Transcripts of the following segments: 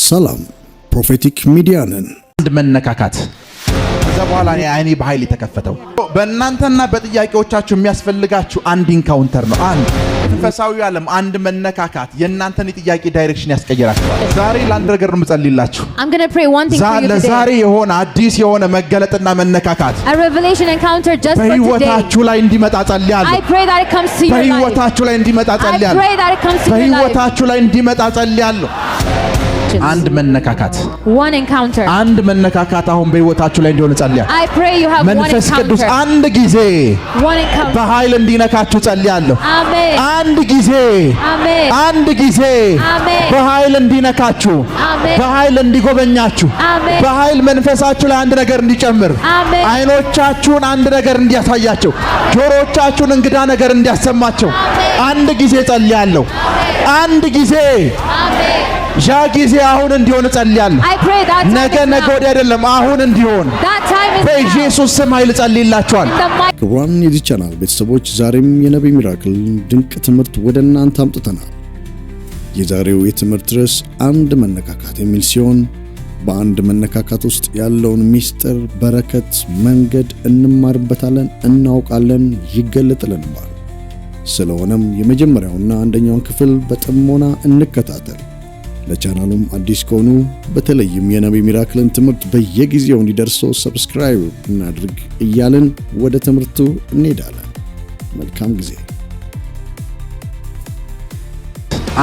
ሰላም ፕሮፌቲክ ሚዲያ ነን። አንድ መነካካት ከዛ በኋላ አይኔ በኃይል ተከፈተው። በእናንተና በጥያቄዎቻችሁ የሚያስፈልጋችሁ አንድ ኢንካውንተር ነው። አንድ መንፈሳዊ ዓለም አንድ መነካካት የእናንተን የጥያቄ ዳይሬክሽን ያስቀየራችኋል። ዛሬ ለአንድ ነገር ነው የምጸልይላችሁ። I'm going to pray one thing for you today. ዛሬ የሆነ አዲስ የሆነ መገለጥና መነካካት A revelation encounter just for today. በህይወታችሁ ላይ እንዲመጣ ጸልያለሁ። I pray that it comes to your life. በህይወታችሁ ላይ እንዲመጣ ጸልያለሁ። I pray that it comes to your life. በህይወታችሁ ላይ እንዲመጣ ጸልያለሁ። አንድ መነካካት one encounter. አንድ መነካካት አሁን በህይወታችሁ ላይ እንዲሆን ጸልያለሁ። I pray you have one መንፈስ ቅዱስ encounter. አንድ ጊዜ One encounter. በኃይል እንዲነካችሁ ጸልያለሁ። Amen. አንድ ጊዜ Amen. አንድ ጊዜ Amen. በኃይል እንዲነካችሁ Amen. በኃይል እንዲጎበኛችሁ Amen. በኃይል መንፈሳችሁ ላይ አንድ ነገር እንዲጨምር Amen. አይኖቻችሁን አንድ ነገር እንዲያሳያቸው ጆሮቻችሁን እንግዳ ነገር እንዲያሰማቸው አንድ ጊዜ ጸልያለሁ። አንድ ጊዜ Amen. ያ ጊዜ አሁን እንዲሆን ጸልያለሁ። I pray that time ነገ is ነገ now. ወዲያ አይደለም አሁን እንዲሆን That time is now. በኢየሱስ ስም ኃይል ጸልይላችኋል። In the mighty ክቡራን የዚህ ቻናል ቤተሰቦች ዛሬም የነቢይ ሚራክል ድንቅ ትምህርት ወደ እናንተ አምጥተናል። የዛሬው የትምህርት ርዕስ አንድ መነካካት የሚል ሲሆን በአንድ መነካካት ውስጥ ያለውን ሚስጥር፣ በረከት፣ መንገድ እንማርበታለን፣ እናውቃለን፣ ይገለጥልናል። ስለሆነም የመጀመሪያውና አንደኛውን ክፍል በጥሞና እንከታተል። ለቻናሉም አዲስ ከሆኑ በተለይም የነቢይ ሚራክልን ትምህርት በየጊዜው እንዲደርሰው ሰብስክራይብ እናድርግ እያልን ወደ ትምህርቱ እንሄዳለን። መልካም ጊዜ።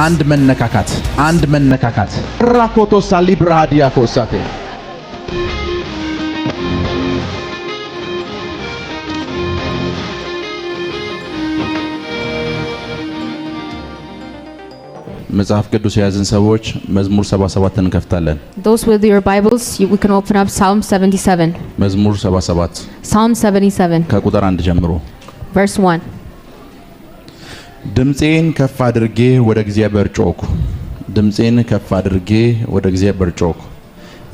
አንድ መነካካት ራኮቶ ሳሊ ብራዲያ ኮሳቴ መጽሐፍ ቅዱስ የያዝን ሰዎች መዝሙር 77 እንከፍታለን። Those with your Bibles, we can open up Psalm 77. መዝሙር 77 Psalm 77, ከቁጥር 1 ጀምሮ verse 1. ድምፄን ከፍ አድርጌ ወደ እግዚአብሔር ጮኽኩ። ድምፄን ከፍ አድርጌ ወደ እግዚአብሔር ጮኽኩ።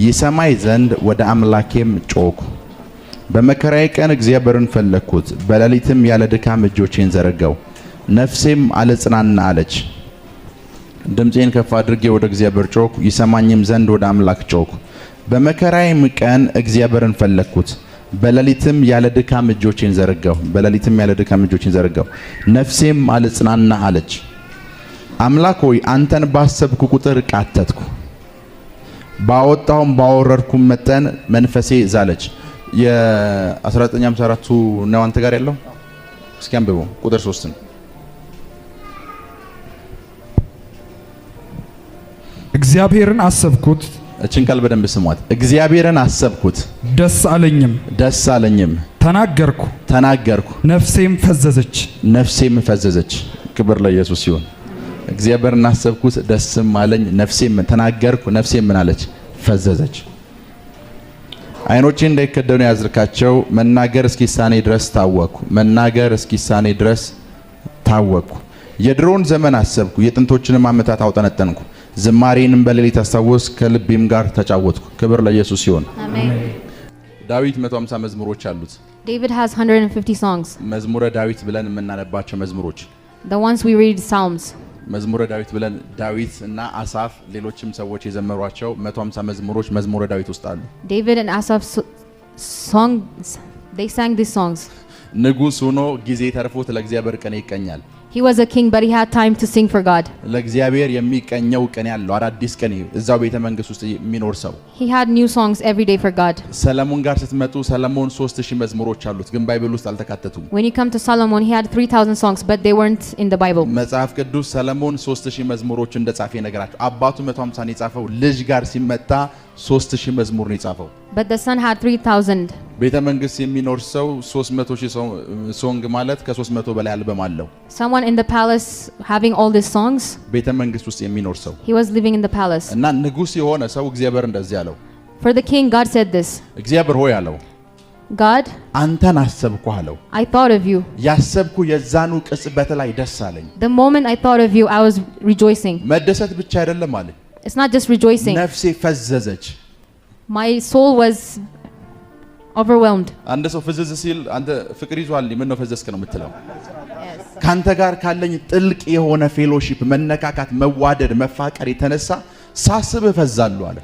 ይሰማይ ዘንድ ወደ አምላኬም ጮኽኩ። በመከራዬ ቀን እግዚአብሔርን ፈለግኩት። በሌሊትም ያለ ድካም እጆቼን ዘረጋው። ነፍሴም አልጽናና አለች። ድምፄን ከፍ አድርጌ ወደ እግዚአብሔር ጮኽኩ። ይሰማኝም ዘንድ ወደ አምላክ ጮኽኩ። በመከራዬም ቀን እግዚአብሔርን ፈለግኩት። በሌሊትም ያለ ድካም እጆቼን ዘረጋው። ነፍሴም አልጽናና አለች። አምላክ ሆይ አንተን ባሰብኩ ቁጥር ቃተትኩ። ባወጣሁም ባወረድኩም መጠን መንፈሴ ዛለች። የ1954 ነው አንተ ጋር ያለው። እስኪ አንብቡ ቁጥር 3 ነው። እግዚአብሔርን አሰብኩት። እችን ቃል በደንብ ስሟት። እግዚአብሔርን አሰብኩት ደስ አለኝም። ተናገርኩ ነፍሴም ፈዘዘች። ክብር ለኢየሱስ ይሁን። እግዚአብሔርን አሰብኩት ደስም አለኝ፣ ነፍሴም ተናገርኩ፣ ነፍሴም ምን አለች? ፈዘዘች። አይኖቼ እንዳይከደኑ ያዝርካቸው። መናገር እስኪሳኔ ድረስ ታወቅኩ። የድሮውን ዘመን አሰብኩ፣ የጥንቶችንም ዓመታት አውጠነጠንኩ። ዝማሬንም በሌሊት አስታወስኩ፣ ከልቤም ጋር ተጫወትኩ። ክብር ለኢየሱስ ይሁን። Amen. ዳዊት 150 መዝሙሮች አሉት። David has 150 songs. መዝሙረ ዳዊት ብለን የምናነባቸው መዝሙሮች The ones we read Psalms. መዝሙረ ዳዊት ብለን ዳዊት እና አሳፍ ሌሎችም ሰዎች የዘመሯቸው 150 መዝሙሮች መዝሙረ ዳዊት ውስጥ አሉ። David and Asaph songs, they sang these songs. ንጉሥ ሆኖ ጊዜ ተርፎት ለእግዚአብሔር ቀን ይቀኛል። He was a king, but he had time to sing for God. ለእግዚአብሔር የሚቀኘው ቀን ያለው አዳዲስ ቀን እዛው ቤተ መንግስት ውስጥ የሚኖር ሰው። He had new songs every day for God. ሰለሞን ጋር ስትመጡ ሰለሞን 3000 መዝሙሮች አሉት፣ ግን ባይብል ውስጥ አልተካተቱም። When you come to Solomon, he had 3,000 songs, but they weren't in the Bible. መጽሐፍ ቅዱስ ሰለሞን 3000 መዝሙሮች እንደጻፈ ይነግራቸው። አባቱ 150 ነው የጻፈው። ልጅ ጋር ሲመጣ 3000 መዝሙር ነው የጻፈው። But the son had 3,000. ቤተ መንግስት የሚኖር ሰው 300,000 ሶንግ ማለት ከ300 በላይ አልበም አለው። Someone in the palace having all these songs. ቤተ መንግስት ውስጥ የሚኖር ሰው He was living in the palace. እና ንጉሥ የሆነ ሰው እግዚአብሔር እንደዚህ አለው። For the king, God said this. እግዚአብሔር ሆይ አለው፣ God, አንተን አሰብኩ አለው። I thought of you. ያሰብኩ የዛኑ ቅጽበት ላይ ደስ አለኝ። The moment I thought of you, I was rejoicing. መደሰት ብቻ አይደለም አለ። It's not just rejoicing. ነፍሴ ፈዘዘች። My soul was overwhelmed. አንድ ሰው ፍዝዝ ሲል አንተ ፍቅር ይዟል ምን ነው ፈዘዝክ ነው የምትለው። ካንተ ጋር ካለኝ ጥልቅ የሆነ ፌሎሺፕ መነካካት መዋደድ መፋቀር የተነሳ ሳስብህ እፈዛለሁ አለ።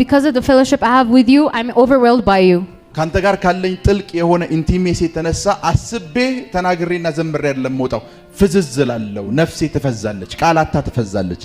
Because of the fellowship I have with you, I'm overwhelmed by you. ካንተ ጋር ካለኝ ጥልቅ የሆነ ኢንቲሜሲ የተነሳ አስቤ ተናግሬና ዘምሬ አይደለም ወጣው ፍዝዝ እላለሁ። ነፍሴ ትፈዛለች፣ ቃላታ ትፈዛለች።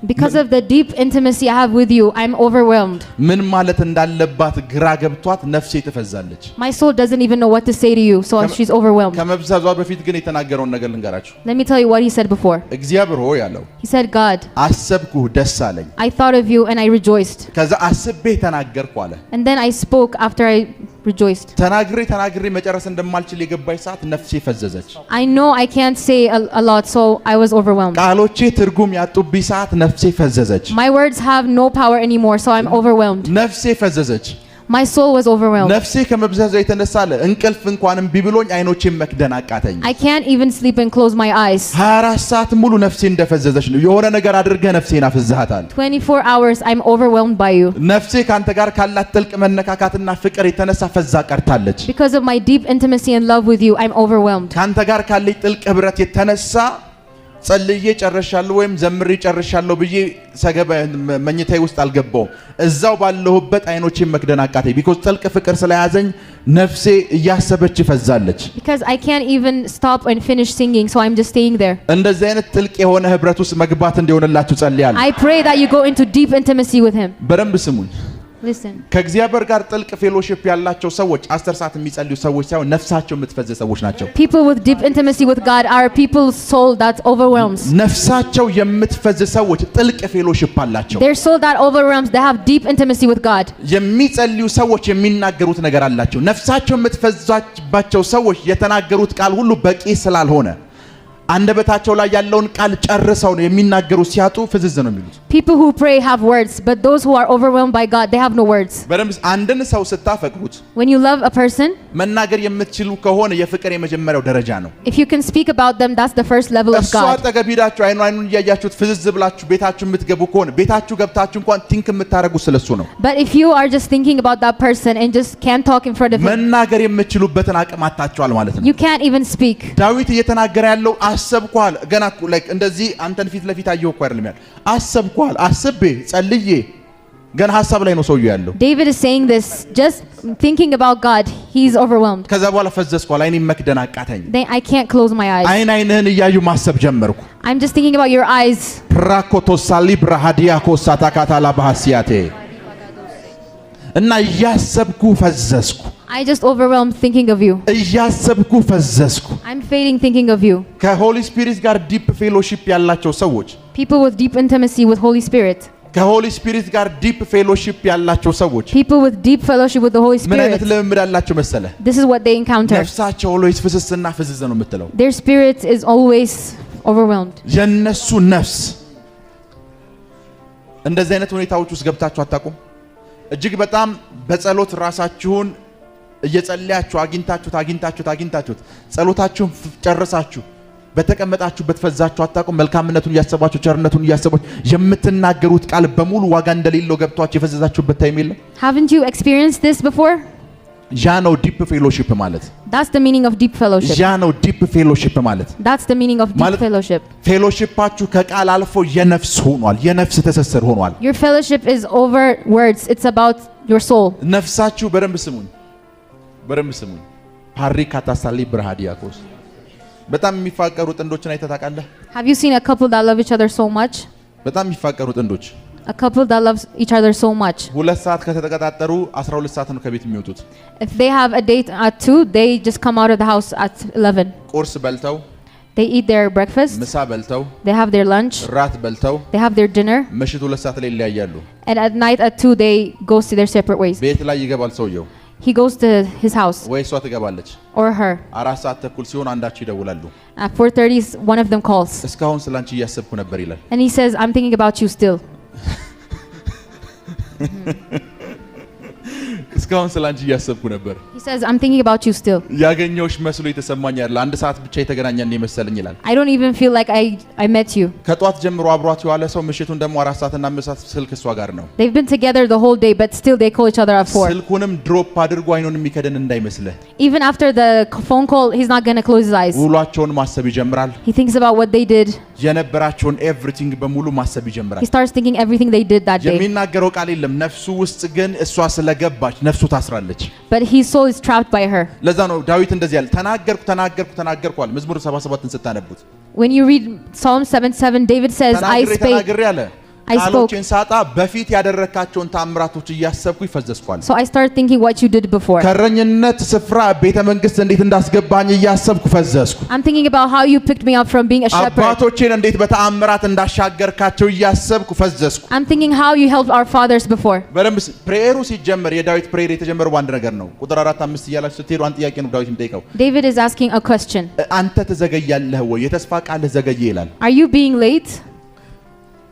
Because of the deep intimacy I have with you, I'm overwhelmed. ምን ማለት እንዳለባት ግራ ገብቷት ነፍሴ ትፈዛለች። My soul doesn't even know what to say to you, so she's overwhelmed. ከመብዛዟ በፊት ግን የተናገረውን ነገር ልንገራችሁ። Let me tell you what he said before. እግዚአብሔር ሆይ ያለው He said, God, አሰብኩህ ደስ አለኝ። I thought of you and I rejoiced. ከዛ አስቤ ተናገርኩ አለ። And then I spoke after I rejoiced. ተናግሬ መጨረስ እንደማልችል የገባኝ ሰዓት ነፍሴ ፈዘዘች። I know I can't say a lot, so I was overwhelmed. ቃሎቼ ትርጉም ያጡብኝ ሰዓት ነፍሴ ፈዘዘች። My words have no power anymore, so I'm overwhelmed. ነፍሴ ፈዘዘች። My soul was overwhelmed. ነፍሴ ከመብዛቷ የተነሳ እንቅልፍ እንኳንም ቢብሎኝ አይኖቼን መክደን አቃተኝ። I can't even sleep and close my eyes. 24 ሰዓት ሙሉ ነፍሴ እንደፈዘዘች ነው። የሆነ ነገር አድርገህ ነፍሴን አፍዝሃታል። 24 hours I'm overwhelmed by you. ነፍሴ ካንተ ጋር ካላት ጥልቅ መነካካትና ፍቅር የተነሳ ፈዛ ቀርታለች። Because of my deep intimacy and love with you, I'm overwhelmed. ካንተ ጋር ካለኝ ጥልቅ ህብረት የተነሳ ጸልዬ ጨርሻለሁ ወይም ዘምሬ ጨርሻለሁ ብዬ ሰገባ መኝታዬ ውስጥ አልገባውም። እዛው ባለሁበት አይኖቼን መክደን አቃተኝ። ቢኮዝ ጥልቅ ፍቅር ስለያዘኝ ነፍሴ እያሰበች ፈዛለች። Because I can't even stop and finish singing, so I'm just staying there. እንደዚህ አይነት ጥልቅ የሆነ ህብረት ውስጥ መግባት እንዲሆንላችሁ ጸልያለሁ። I pray that you go into deep intimacy with him. በደንብ ስሙኝ። Listen. ከእግዚአብሔር ጋር ጥልቅ ፌሎሺፕ ያላቸው ሰዎች 10 ሰዓት የሚጸልዩ ሰዎች ሳይሆን ነፍሳቸው የምትፈዝ ሰዎች ናቸው። People with deep intimacy with God are people's soul that overwhelms. ነፍሳቸው የምትፈዝ ሰዎች ጥልቅ ፌሎሺፕ አላቸው። Their soul that overwhelms, they have deep intimacy with God. የሚጸልዩ ሰዎች የሚናገሩት ነገር አላቸው። ነፍሳቸው የምትፈዛባቸው ሰዎች የተናገሩት ቃል ሁሉ በቂ ስላልሆነ አንደበታቸው ላይ ያለውን ቃል ጨርሰው ነው የሚናገሩ ሲያጡ ፍዝዝ ነው የሚሉት። People who pray have words, but those who are overwhelmed by God, they have no words. በደምብ አንድን ሰው ስታፈቅሩት When you love a person, መናገር የምትችሉ ከሆነ የፍቅር የመጀመሪያው ደረጃ ነው። if you can speak about them, that's the first level of እሱ God. አጠገብ ሄዳችሁ አይኑን እያያችሁት ፍዝዝ ብላችሁ ቤታችሁ የምትገቡ ከሆነ ቤታችሁ ገብታችሁ እንኳን ቲንክ የምታረጉት ስለሱ ነው። But if you are just thinking about that person and just can't talk in front of him, መናገር የምትችሉበትን አቅም አጣችኋል ማለት ነው። you can't even speak. ዳዊት እየተናገረ ያለው አሰብኳል ገና ላይክ እንደዚህ አንተን ፊት ለፊት አየሁ እኮ አይደለም ያለው አሰብኳል አስቤ ጸልዬ ገና ሐሳብ ላይ ነው ሰውዬው ያለው። David is saying this just thinking about God, he's overwhelmed. ከዛ በኋላ ፈዘዝኳል አይኔን መክደን አቃተኝ። Then I can't close my eyes. አይንህን እያዩ ማሰብ ጀመርኩ። I'm just thinking about your eyes. ፕራኮቶሳሊ ብራሃዲያኮ ሳታካታላ ባህሲያቴ እና እያሰብኩ ፈዘዝኩ። I just overwhelmed thinking of you. እያሰብኩ ፈዘዝኩ። I'm fading thinking of you. ከሆሊ ስፒሪት ጋር ዲፕ ፌሎሺፕ ያላቸው ሰዎች People with deep intimacy with Holy Spirit. ከሆሊ ስፒሪት ጋር ዲፕ ፌሎሺፕ ያላቸው ሰዎች People with deep fellowship with the Holy ምን አይነት Spirit. ልምምድ አላቸው መሰለ? This is what they encounter. ነፍሳቸው ኦልዌይስ ፍስስና ፍዝዝ ነው የምትለው። Their spirit is always overwhelmed. የነሱ ነፍስ እንደዚህ አይነት ሁኔታዎች ውስጥ ገብታችሁ አታውቁም? እጅግ በጣም በጸሎት ራሳችሁን እየጸለያችሁ አግኝታችሁት ጸሎታችሁን ጨርሳችሁ በተቀመጣችሁበት ፈዛችሁ አታውቁም? መልካምነቱን እያሰባችሁ ቸርነቱን እያሰባችሁ የምትናገሩት ቃል በሙሉ ዋጋ እንደሌለው ገብቷችሁ የፈዘዛችሁበት ታይም የለም? Haven't you experienced this before? ያ ነው ዲፕ ፌሎሺፕ ማለት። That's the meaning of deep fellowship. ያ ነው ዲፕ ፌሎሺፕ ማለት። That's the meaning of deep fellowship. ፌሎሺፓችሁ ከቃል አልፎ የነፍስ ሆኗል፣ የነፍስ ትስስር ሆኗል። Your fellowship is over words. It's about your soul. ነፍሳችሁ በደንብ ስሙኝ። ፓሪካታሳሊ ብራሃዲያኮስ በጣም የሚፋቀሩ ጥንዶችን አይተህ ታውቃለህ? Have you seen a couple that love each other so much? በጣም የሚፋቀሩ ጥንዶች A couple that loves each other so much. 2 ሰዓት ከተቀጣጠሩ 12 ሰዓት ነው ከቤት የሚወጡት። If they have a date at 2, they just come out of the house at 11. ቁርስ በልተው They eat their breakfast. ምሳ በልተው They have their lunch. ራት በልተው They have their dinner. ምሽት 2 ሰዓት ላይ ይለያያሉ። And at night at 2, they go their separate ways. ቤት ላይ ይገባል ሰውየው He goes to his house ወይ እሷ ትገባለች። or her. 4 ሰዓት ተኩል ሲሆን አንዳቸው ይደውላሉ። At 4:30, one of them calls. እስካሁን ስላንቺ እያሰብኩ ነበር ይላል። And he says, I'm thinking about you still. እስካሁን ስላንቺ እያሰብኩ ነበር። He says, I'm thinking about you still. ያገኘውሽ መስሎ የተሰማኛል። አንድ ሰዓት ብቻ የተገናኘን ይመስልኝ ይላል። I don't even feel like I met you. ከጧት ጀምሮ አብሯት የዋለ ሰው ምሽቱን ደግሞ 4 ሰዓትና 5 ሰዓት ስልክ እሷ ጋር ነው። They've been together the whole day, but still they call each other at 4. ስልኩንም ድሮፕ አድርጎ አይኑን የሚከደን እንዳይመስልህ። Even after the phone call, he's not going to close his eyes. ውሏቸውን ማሰብ ይጀምራል። He thinks about what they did. የነበራቸውን ኤቭሪቲንግ በሙሉ ማሰብ ይጀምራል። He starts thinking everything they did that day. የሚናገረው ቃል የለም። ነፍሱ ውስጥ ግን እሷ ስለገባች ነፍሱ ታስራለች። But his soul is trapped by her. ለዛ ነው ዳዊት እንደዚህ ያለ ተናገርኩ አለ። መዝሙር 77ን ስታነቡት When you read Psalm 77, David says, I spoke. ቃሎችን ሳጣ በፊት ያደረካቸውን ታምራቶች እያሰብኩ ይፈዘዝኳል። So I start thinking what you did before. ከረኝነት ስፍራ ቤተ መንግስት እንዴት እንዳስገባኝ እያሰብኩ ፈዘዝኩ። I'm thinking about how you picked me up from being a shepherd. አባቶቼን እንዴት በተአምራት እንዳሻገርካቸው እያሰብኩ ፈዘዝኩ። I'm thinking how you helped our fathers before. በደንብ ፕሬየሩ ሲጀመር የዳዊት ፕሬየር የተጀመረው በአንድ ነገር ነው። ቁጥር 4 5 እያላችሁ ስትሄዱ አንድ ጥያቄ ነው ዳዊት የሚጠይቀው። David is asking a question. አንተ ትዘገያለህ ወይ? የተስፋ ቃልህ ዘገየ ይላል። Are you being late?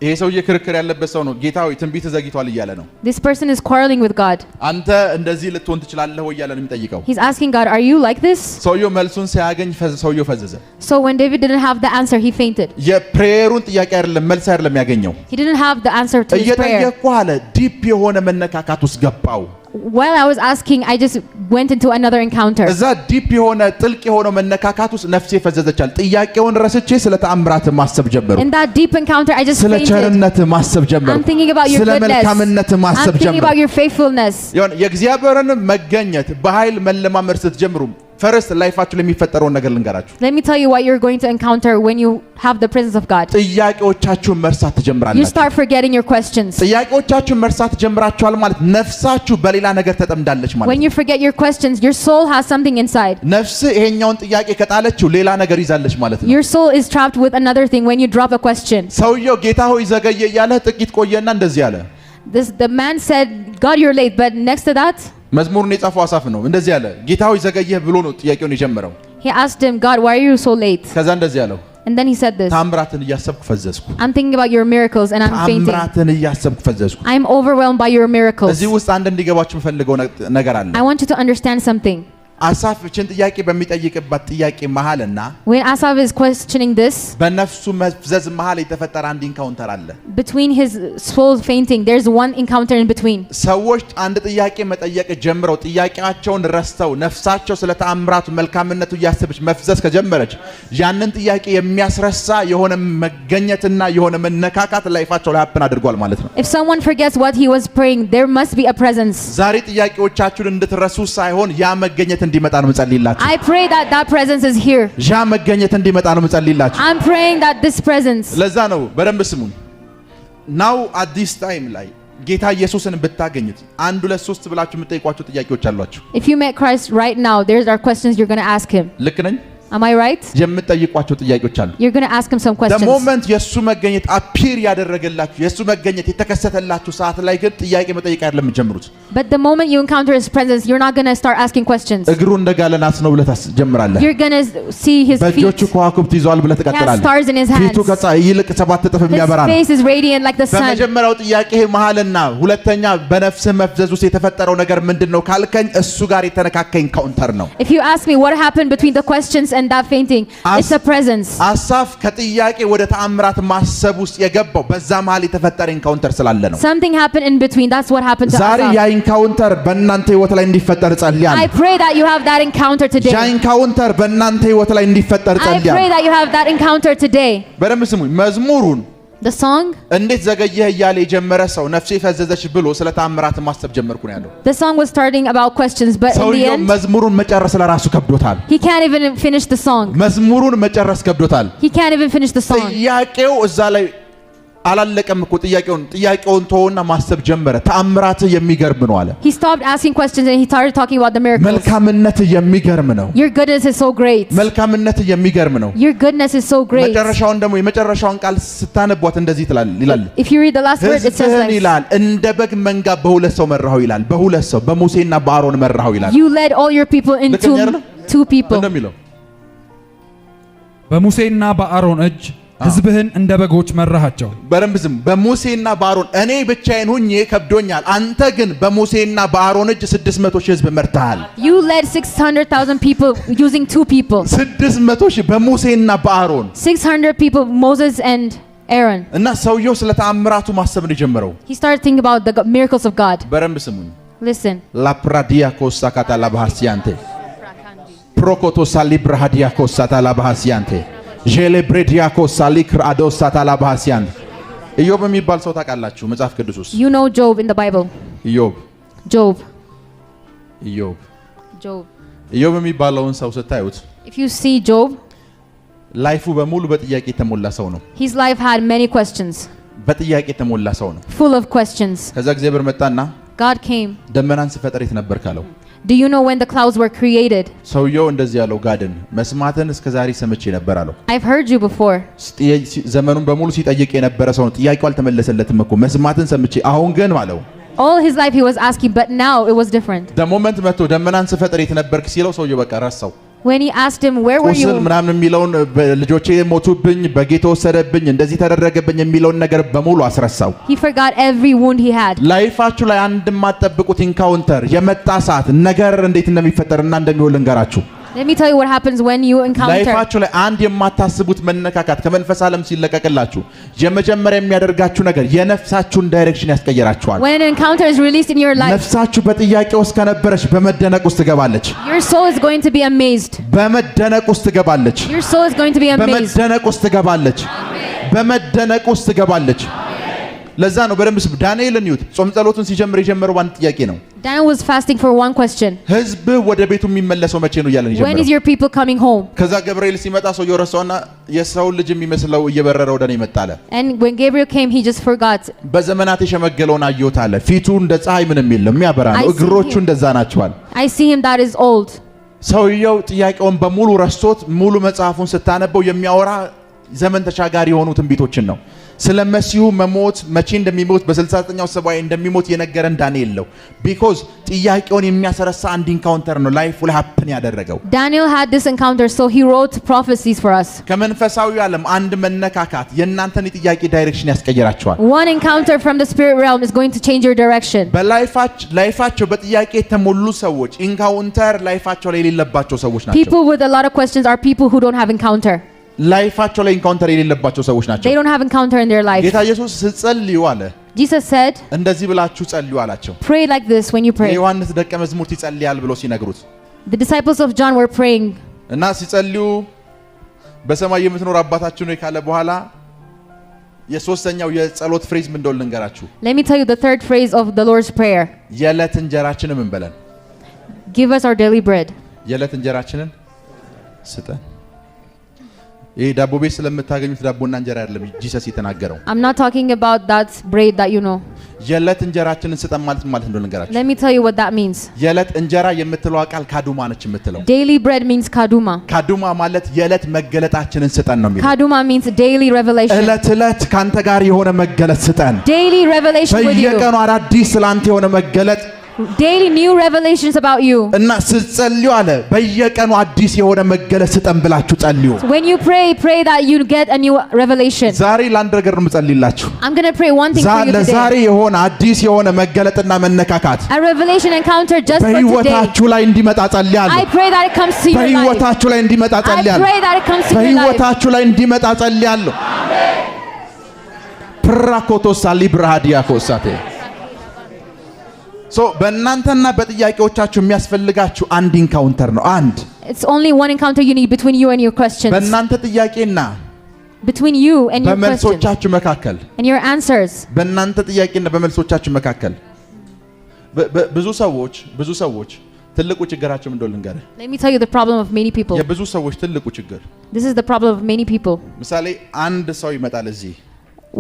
ይሄ ሰውዬ ክርክር ያለበት ሰው ነው። ጌታ ሆይ ትንቢት ዘግይቷል እያለ ነው። This person is quarreling with God. አንተ እንደዚህ ልትሆን ትችላለህ ወይ እያለ ነው የሚጠይቀው። He's asking God, are you like this? ሰውየው መልሱን ሲያገኝ ሰውየው ፈዘዘ። So when David didn't have the answer, he fainted. የፕሬየሩን ጥያቄ አይደለም መልስ አይደለም ያገኘው። He didn't have the answer to his prayer. እየጠየቅኩ አለ ዲፕ የሆነ መነካካት ውስጥ ገባው። While I was asking, I just went into another encounter. እዛ ዲፕ የሆነ ጥልቅ የሆነ መነካካት ውስጥ ነፍሴ ፈዘዘቻል። ጥያቄውን ረስቼ ስለ ተአምራት ማሰብ ጀመርኩ። In that deep encounter, I just ስለ fainted. ቸርነት ማሰብ ጀመርኩ። I'm thinking about your ስለ goodness. መልካምነት ማሰብ I'm thinking ጀመርኩ። about your faithfulness. የእግዚአብሔርን መገኘት በኃይል መለማመድ ስትጀምሩ ፈርስት ላይፋችሁ ላይ የሚፈጠረውን ነገር ልንገራችሁ። Let me tell you what you're going to encounter when you have the presence of God. ጥያቄዎቻችሁን መርሳት ትጀምራላችሁ። You start forgetting your questions. ጥያቄዎቻችሁን መርሳት ጀምራችኋል ማለት ነፍሳችሁ በሌላ ነገር ተጠምዳለች ማለት When you forget your questions, your soul has something inside. ነፍስ ይሄኛውን ጥያቄ ከጣለችው ሌላ ነገር ይዛለች ማለት ነው። Your soul is trapped with another thing when you drop a question. ሰውየው ጌታ ሆይ ዘገየ እያለ ጥቂት ቆየና እንደዚህ አለ። The man said, God, you're late, but next to that, መዝሙሩን የጻፈው አሳፍ ነው። እንደዚህ አለ። ጌታ ሆይ ዘገየህ ብሎ ነው ጥያቄውን የጀመረው። he asked him, God, why are you so late? ከዛ እንደዚህ አለው። And then he said this, ታምራትን እያሰብኩ ፈዘዝኩ። I'm thinking about your miracles and I'm fainting. ታምራትን እያሰብኩ ፈዘዝኩ። I'm overwhelmed by your miracles. እዚህ ውስጥ አንድ እንዲገባችሁ የምፈልገው ነገር አለ። I want you to understand something. አሳፍ እችን ጥያቄ በሚጠይቅበት ጥያቄ መሃልና When Asaph is questioning this, በነፍሱ መፍዘዝ መሃል የተፈጠረ አንድ ኢንካውንተር አለ። between his soul fainting, there's one encounter in between. ሰዎች አንድ ጥያቄ መጠየቅ ጀምረው ጥያቄያቸውን ረስተው ነፍሳቸው ስለ ተአምራቱ መልካምነቱ እያሰበች መፍዘዝ ከጀመረች ያንን ጥያቄ የሚያስረሳ የሆነ መገኘትና የሆነ መነካካት ላይፋቸው ላይ ሀፕን አድርጓል ማለት ነው። If someone forgets what he was praying, there must be a presence. ዛሬ ጥያቄዎቻችሁን እንድትረሱ ሳይሆን ያ መገኘት እንዲመጣ ነው መጸልይላችሁ። I pray that that presence is here. ያ መገኘት እንዲመጣ ነው መጸልይላችሁ። I'm praying that this presence. ለዛ ነው በደንብ ስሙን። ናው at this time ላይ ጌታ ኢየሱስን ብታገኙት 1 2 3 ብላችሁ የምትጠይቋቸው ጥያቄዎች አሏችሁ። If you met Christ right now, there are questions you're going to ask him. ልክ ነኝ? Am I right? የምትጠይቋቸው ጥያቄዎች አሉ። You're going to ask him some the questions. moment የሱ መገኘት አፒር ያደረገላችሁ የሱ መገኘት የተከሰተላችሁ ሰዓት ላይ ግን ጥያቄ መጠየቅ አይደለም የምትጀምሩት። But the moment you encounter his presence, you're not going to start asking questions. እግሩ እንደጋለ ናስ ነው ብለህ ታስጀምራለህ። You're going to see his feet. በእጆቹ ከዋክብት ይዟል ብለህ ትቀጥላለህ። stars in his hands. ፊቱ ከፀሐይ ይልቅ 7 እጥፍ የሚያበራ ነው። His face is radiant like the sun. በመጀመሪያው ጥያቄ መሃልና ሁለተኛ በነፍስህ መፍዘዝ ውስጥ የተፈጠረው ነገር ምንድነው ካልከኝ እሱ ጋር የተነካካ ኢንካውንተር ነው። If you ask me what happened between the questions and that fainting, it's a presence. አሳፍ ከጥያቄ ወደ ተአምራት ማሰብ ውስጥ የገባው በዛ መሃል የተፈጠረ ኢንካውንተር ስላለ ነው። Something happened in between. That's what happened to ዛሬ ያ Asaph. ኢንካውንተር በእናንተ ህይወት ላይ እንዲፈጠር ጸልያለሁ። I pray that you have that encounter today. ያ ኢንካውንተር በእናንተ ህይወት ላይ እንዲፈጠር I pray ጸልያለሁ። that you have that encounter today. በደንብ ስሙኝ። መዝሙሩን The song, እንዴት ዘገየህ እያለ የጀመረ ሰው ነፍሴ ፈዘዘች ብሎ ስለ ተአምራት ማሰብ ጀመርኩ ነው ያለው። the song was starting about questions, but in the ሰውየው end, መዝሙሩን መጨረስ ለራሱ ከብዶታል። he can't even finish the song. መዝሙሩን መጨረስ ከብዶታል። He can't even finish the song. ጥያቄው እዛ ላይ አላለቀም እኮ ጥያቄውን ተወውና ማሰብ ጀመረ። ተአምራትህ የሚገርም ነው አለ። He stopped asking questions and he started talking about the miracles. መልካምነትህ የሚገርም ነው። Your goodness is so great. መልካምነትህ የሚገርም ነው። Your goodness is so great. መጨረሻውን ደግሞ የመጨረሻውን ቃል ስታነቧት እንደዚህ ይላል። If you read the last word, it says ሕዝብህን like, ይላል እንደ በግ መንጋ በሁለት ሰው መራኸው ይላል። በሁለት ሰው በሙሴና በአሮን መራኸው ይላል። you led all your people into ልክ ነኝ አይደል? two people. እንደሚለው በሙሴና በአሮን እጅ ሕዝብህን እንደ በጎች መራሃቸው። በደንብ ዝም በሙሴና በአሮን እኔ ብቻዬን ሁኜ ከብዶኛል፣ አንተ ግን በሙሴና በአሮን እጅ 600 ሺህ ሕዝብ መርተሃል። You led 600,000 people using 2 people. 600 ሺህ በሙሴና በአሮን 600 people, Moses and Aaron. እና ሰውየው ስለ ተአምራቱ ማሰብ ነው የጀመረው። He started thinking about the miracles of God. በደንብ ስሙኝ። Listen. ላፕራዲያ ኮሳካታ ላባሃሲያንቴ ፕሮኮቶ ሳሊብራሃዲያ ኮሳታ ላባሃሲያንቴ ጄሌብሬዲያ ኮሳሊክር አዶሳታ ላባሃሲያንቴ ኢዮብ የሚባል ሰው ታውቃላችሁ መጽሐፍ ቅዱስ ውስጥ? You know Job in the Bible. ኢዮብ የሚባለውን ሰው ስታዩት If you see Job, ላይፉ በሙሉ በጥያቄ የተሞላ ሰው ነው። his life had many questions. በጥያቄ የተሞላ ሰው ነው። Full of questions. ከዛ እግዚአብሔር መጣና God came. ደመናን ስፈጥር የት ነበር ካለው? Do you know when the clouds were created? ሰውየው እንደዚህ ያለው ጋድን መስማትን እስከዛሬ ሰምቼ ነበር አለው። I've heard you before. ዘመኑን በሙሉ ሲጠይቅ የነበረ ሰው ነው። ጥያቄው አልተመለሰለትም እኮ መስማትን ሰምቼ አሁን ግን አለው። All his life he was asking, but now it was different. ሞመንት መጥቶ ደመናን ስፈጥር የት ነበርክ ሲለው ሰውየው በቃ ረሳው። When he asked him, where were you? ቁስል ምናምን የሚለውን ልጆቼ ሞቱብኝ፣ በጌታ ወሰደብኝ፣ እንደዚህ ተደረገብኝ የሚለውን ነገር በሙሉ አስረሳው። He forgot every wound he had. ላይፋችሁ ላይ አንድ የማትጠብቁት ኢንካውንተር የመጣ ሰዓት ነገር እንዴት እንደሚፈጠርና እንደሚሆን ልንገራችሁ። Let me tell you what happens when you encounter. ላይፋችሁ ላይ አንድ የማታስቡት መነካካት ከመንፈስ ዓለም ሲለቀቅላችሁ የመጀመሪያ የሚያደርጋችሁ ነገር የነፍሳችሁን ዳይሬክሽን ያስቀየራችኋል። When an encounter is released in your life, ነፍሳችሁ በጥያቄ ውስጥ ከነበረች በመደነቅ ውስጥ ትገባለች። your soul is going to be amazed. በመደነቅ ውስጥ ትገባለች። Your soul is going to be amazed. በመደነቅ ውስጥ ትገባለች። በመደነቅ ውስጥ ትገባለች። ለዛ ነው በደንብ ዳንኤልን ይዩት። ጾም ጸሎቱን ሲጀምር የጀመረው አንድ ጥያቄ ነው። Daniel was fasting for one question. ህዝብ ወደ ቤቱ የሚመለሰው መቼ ነው እያለን When is ይጀምራል። your people coming home? ከዛ ገብርኤል ሲመጣ ሰውየው ረሳውና የሰው ልጅ የሚመስለው እየበረረ ወደ እኔ መጣ አለ። And when Gabriel came, he just forgot. በዘመናት የሸመገለውን አየሁት አለ። ፊቱ እንደ ፀሐይ ምንም የለም የሚያበራ ነው። እግሮቹ እንደዛ ናቸዋል። I see him that is old. ሰውየው ጥያቄውን በሙሉ ረስቶት ሙሉ መጽሐፉን ስታነበው የሚያወራ ዘመን ተሻጋሪ የሆኑ ትንቢቶችን ነው። ስለ መሲሁ መሞት መቼ እንደሚሞት በ69ኛው ሰባይ እንደሚሞት የነገረን ዳንኤል ነው። ቢኮዝ ጥያቄውን የሚያሰረሳ አንድ ኢንካውንተር ነው ላይፉ ላይ ሀፕን ያደረገው። Daniel had this encounter, so he wrote prophecies for us. ከመንፈሳዊ ዓለም አንድ መነካካት የእናንተን የጥያቄ ዳይሬክሽን ያስቀየራቸዋል። One encounter from the spirit realm is going to change your direction. በላይፋቸው በጥያቄ የተሞሉ ሰዎች ኢንካውንተር ላይፋቸው ላይ የሌለባቸው ሰዎች ናቸው። People with a lot of questions are people who don't have encounter. ላይፋቸው ላይ ኢንካውንተር የሌለባቸው ሰዎች ናቸው። They don't have encounter in their life. ጌታ ኢየሱስ ስትጸልዩ አለ Jesus said, እንደዚህ ብላችሁ ጸልዩ አላቸው። pray like this when you pray. የዮሐንስ ደቀ መዝሙርት ይጸልያል ብሎ ሲነግሩት The disciples of John were praying. እና ሲጸልዩ በሰማይ የምትኖር አባታችን ሆይ ካለ በኋላ የሶስተኛው የጸሎት ፍሬዝ ምን እንደሆነ ልንገራችሁ። Let me tell you the third phrase of the Lord's prayer. የዕለት እንጀራችንን ምን በለን? Give us our daily bread. የዕለት እንጀራችንን ስጠን። ይሄ ዳቦ ቤት ስለምታገኙት ዳቦና እንጀራ አይደለም ጂሰስ የተናገረው። I'm not talking about that bread that you know. የዕለት እንጀራችንን ስጠን ማለት እንደሆነ ልንገራችሁ። Let me tell you what that means. የዕለት እንጀራ የምትለው ቃል ካዱማ ነች የምትለው። Daily bread means kaduma. ካዱማ ማለት የዕለት መገለጣችንን ስጠን ነው የሚለው። Kaduma means daily revelation. ዕለት ካንተ ጋር የሆነ መገለጥ ስጠን። Daily revelation with you. በየቀኑ አዳዲስ ስላንተ የሆነ መገለጥ Daily new revelations about you. እና ስትጸልዩ አለ በየቀኑ አዲስ የሆነ መገለጥ ስጠን ብላችሁ ጸልዩ። When you pray that you get a new revelation. ዛሬ ለአንድ ነገር ነው የምጸልይላችሁ። I'm going to pray one thing for you today. ለዛሬ የሆነ አዲስ የሆነ መገለጥና መነካካት A revelation encounter just for today. በህይወታችሁ ላይ እንዲመጣ ጸልያለሁ። I pray that it comes to your life. በህይወታችሁ ላይ እንዲመጣ ጸልያለሁ። I pray that it comes to your life. በህይወታችሁ ላይ እንዲመጣ ጸልያለሁ። ፕራኮቶሳ ሊብራሃዲያኮሳቴ በእናንተና በጥያቄዎቻችሁ የሚያስፈልጋችሁ አንድ ኢንካውንተር ነው። አንድ It's only one encounter you need between you and your questions. በእናንተ ጥያቄና between you and your questions. በመልሶቻችሁ መካከል and your answers. በእናንተ ጥያቄና በመልሶቻችሁ መካከል ብዙ ሰዎች ትልቁ ችግራቸው ምንድነው ልንገርህ። Let me tell you the problem of many people. የብዙ ሰዎች ትልቁ ችግር This is the problem of many people. ምሳሌ አንድ ሰው ይመጣል እዚህ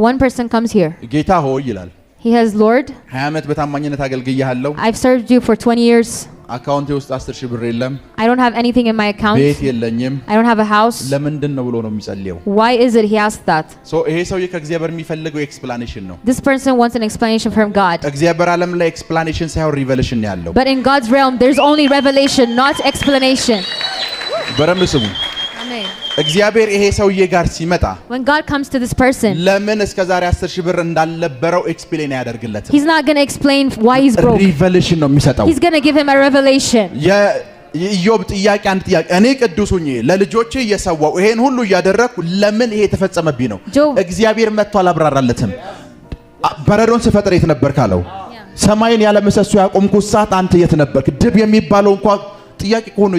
One person comes here. ጌታ ሆይ ይላል። He has, Lord, 20 ዓመት በታማኝነት አገልግያለሁ። I've served you for 20 years. አካውንቴ ውስጥ 10,000 ብር የለም። I don't have anything in my account. ቤት የለኝም። I don't have a house. ለምንድን ነው ብሎ ነው የሚጸልየው? Why is it he asked that? ይሄ ሰውዬ ከእግዚአብሔር የሚፈልገው ኤክስፕላኔሽን ነው። This person wants an explanation from God. እግዚአብሔር ዓለም ላይ ኤክስፕላኔሽን ሳይሆን ሪቨሌሽን ያለው። But in God's realm there's only revelation, not explanation. በረም ስሙ። Amen. እግዚአብሔር ይሄ ሰውዬ ጋር ሲመጣ when God comes to this person, ለምን እስከ ዛሬ 10,000 ብር እንዳልነበረው ኤክስፕሌን ያደርግለት። He's not going to explain why he's broke. ሪቨሌሽን ነው የሚሰጠው። He's going to give him a revelation. የኢዮብ ጥያቄ አንድ ጥያቄ፣ እኔ ቅዱሱኝ ለልጆቼ እየሰዋው ይሄን ሁሉ እያደረኩ ለምን ይሄ ተፈጸመብኝ ነው። እግዚአብሔር መጥቶ አላብራራለትም። በረዶን ስፈጥር የት ነበር ካለው፣ ሰማይን ያለ ምሰሶ ያቆምኩት ሰዓት አንተ የት ነበርክ? ድብ የሚባለው እንኳን ጥያቄ ሆኖ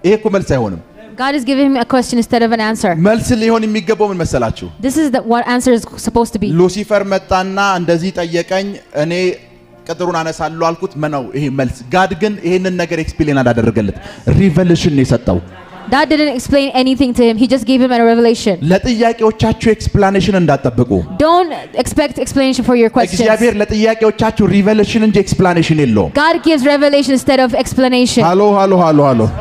ይሄ እኮ መልስ አይሆንም። God is giving him a question instead of an answer. መልስ ሊሆን የሚገባው ምን መሰላችሁ? This is what answer is supposed to be. ሉሲፈር መጣና እንደዚህ ጠየቀኝ፣ እኔ ቀጥሩን አነሳለሁ አልኩት። ምነው ይሄ መልስ። ጋድ ግን ይሄንን ነገር ኤክስፕሌን አላደረገለት፣ ሪቨሌሽን ነው የሰጠው። God didn't explain anything to him. He just gave him a revelation. ለጥያቄዎቻችሁ ኤክስፕላኔሽን እንዳትጠብቁ። Don't expect explanation for your questions. እግዚአብሔር ለጥያቄዎቻችሁ ሪቨሌሽን እንጂ ኤክስፕላኔሽን የለውም። God gives revelation instead of explanation. ሃሎ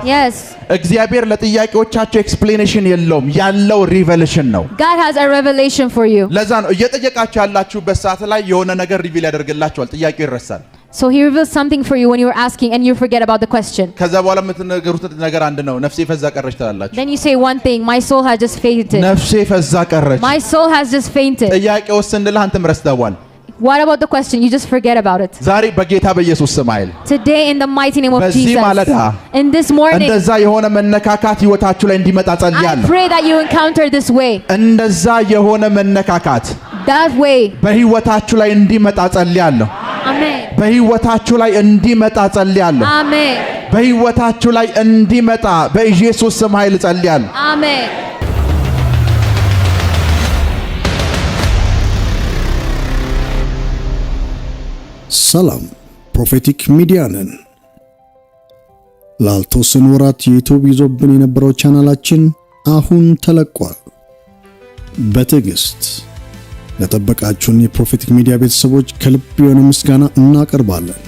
Yes. እግዚአብሔር ለጥያቄዎቻችሁ ኤክስፕላኔሽን የለውም፣ ያለው ሪቨሌሽን ነው። God has a revelation for you. ለዛ ነው እየጠየቃችሁ ያላችሁበት ሰዓት ላይ የሆነ ነገር ሪቪል ያደርግላችኋል፣ ጥያቄው ይረሳል። So he reveals something for you when you are asking and you forget about the question. ከዛ በኋላ የምትነገሩት ነገር አንድ ነው፣ ነፍሴ ፈዛ ቀረች ትላላችሁ። Then you say one thing, my soul has just fainted. ነፍሴ ፈዛ ቀረች። My soul has just fainted. ጥያቄው ስንልህ አንተም ረስተዋል። What about the question? You just forget about it. ዛሬ በጌታ በኢየሱስ ስም አይል Today in the mighty name of በዚህ Jesus. ማለዳ In this morning, እንደዛ የሆነ መነካካት ህይወታችሁ ላይ እንዲመጣ I ጸልያለሁ። pray that you encounter this way. እንደዛ የሆነ መነካካት That way. በህይወታችሁ ላይ እንዲመጣ ጸልያለሁ። Amen. በህይወታችሁ ላይ እንዲመጣ ጸልያለሁ። Amen. በህይወታችሁ ላይ እንዲመጣ በኢየሱስ ስም ኃይል ጸልያለሁ። Amen. ሰላም፣ ፕሮፌቲክ ሚዲያ ነን። ላልተወሰኑ ወራት ዩቲዩብ ይዞብን የነበረው ቻናላችን አሁን ተለቋል። በትዕግስት ለጠበቃችሁን የፕሮፌቲክ ሚዲያ ቤተሰቦች ከልብ የሆነ ምስጋና እናቀርባለን።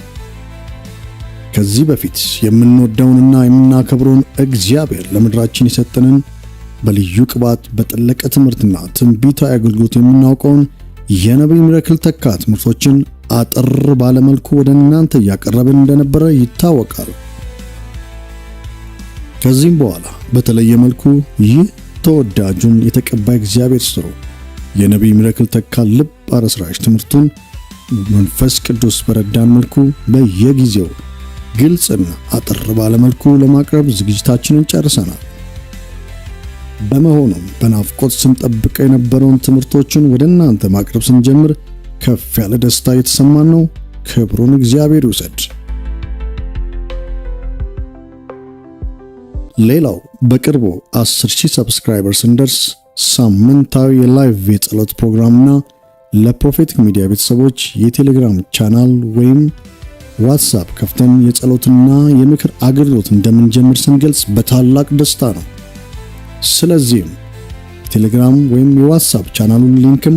ከዚህ በፊት የምንወደውንና የምናከብረውን እግዚአብሔር ለምድራችን የሰጠንን በልዩ ቅባት በጠለቀ ትምህርትና ትንቢታዊ አገልግሎት የምናውቀውን የነቢይ ሚራክል ተካ ትምህርቶችን አጥር ባለመልኩ ወደ እናንተ ያቀረብን እንደነበረ ይታወቃል። ከዚህም በኋላ በተለየ መልኩ ይህ ተወዳጁን የተቀባይ እግዚአብሔር ስሩ የነቢይ ሚራክል ተካ ልብ አረስራሽ ትምህርቱን መንፈስ ቅዱስ በረዳን መልኩ በየጊዜው ግልጽና አጥር ባለመልኩ ለማቅረብ ዝግጅታችንን ጨርሰናል። በመሆኑም በናፍቆት ስንጠብቀው የነበረውን ትምህርቶችን ወደ እናንተ ማቅረብ ስንጀምር ከፍ ያለ ደስታ የተሰማን ነው። ክብሩን እግዚአብሔር ይውሰድ። ሌላው በቅርቡ 10,000 ሰብስክራይበርስ እንደርስ ሳምንታዊ የላይቭ የጸሎት ፕሮግራምና ለፕሮፌቲክ ሚዲያ ቤተሰቦች የቴሌግራም ቻናል ወይም ዋትስአፕ ከፍተን የጸሎትና የምክር አገልግሎት እንደምንጀምር ስንገልጽ በታላቅ ደስታ ነው። ስለዚህም ቴሌግራም ወይም የዋትስአፕ ቻናሉን ሊንክም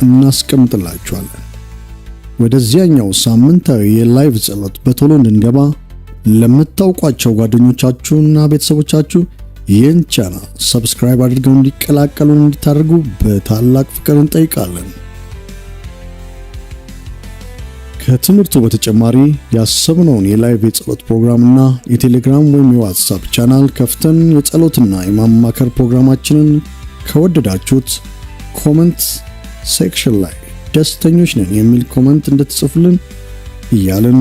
እናስቀምጥላችኋለን። ወደዚያኛው ሳምንታዊ የላይቭ ጸሎት በቶሎ እንድንገባ ለምታውቋቸው ጓደኞቻችሁና ቤተሰቦቻችሁ ይህን ቻናል ሰብስክራይብ አድርገው እንዲቀላቀሉን እንድታደርጉ በታላቅ ፍቅር እንጠይቃለን። ከትምህርቱ በተጨማሪ ያሰብነውን የላይቭ የጸሎት ፕሮግራምና የቴሌግራም ወይም የዋትስአፕ ቻናል ከፍተን የጸሎትና የማማከር ፕሮግራማችንን ከወደዳችሁት ኮሜንት ሴክሽን ላይ ደስተኞች ነን የሚል ኮሜንት እንድትጽፉልን እያልን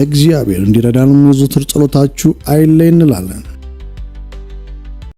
እግዚአብሔር እንዲረዳን የዘወትር ጸሎታችሁ አይለይ እንላለን።